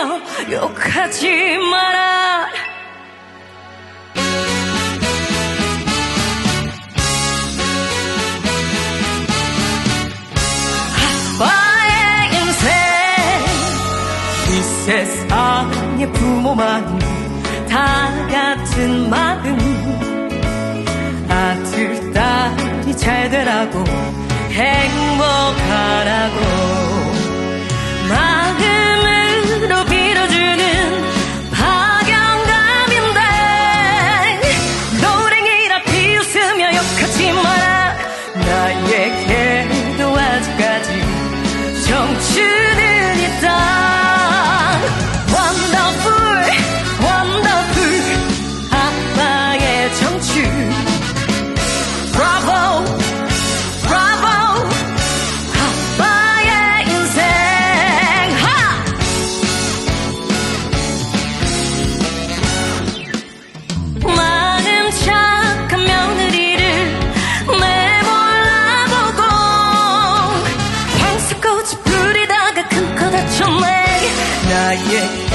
비웃으며 욕하지 마라. 아빠의 인생, 이 세상의 부모만 다 같은 마음. 아들, 딸이 잘 되라고 행복하라고 마음으로 빌어주는 박영감인데, 노랭이라 비웃으며 욕하지 마라. 나에게도 아직까지 청춘은 있다. Wonderful, wonderful, 아빠의 청춘. Bravo, bravo, 아빠의 인생. 하! 마음 착한 며느리를 내몰라보고 황사꽃이 부리다가 큰 코 다쳤네. 나의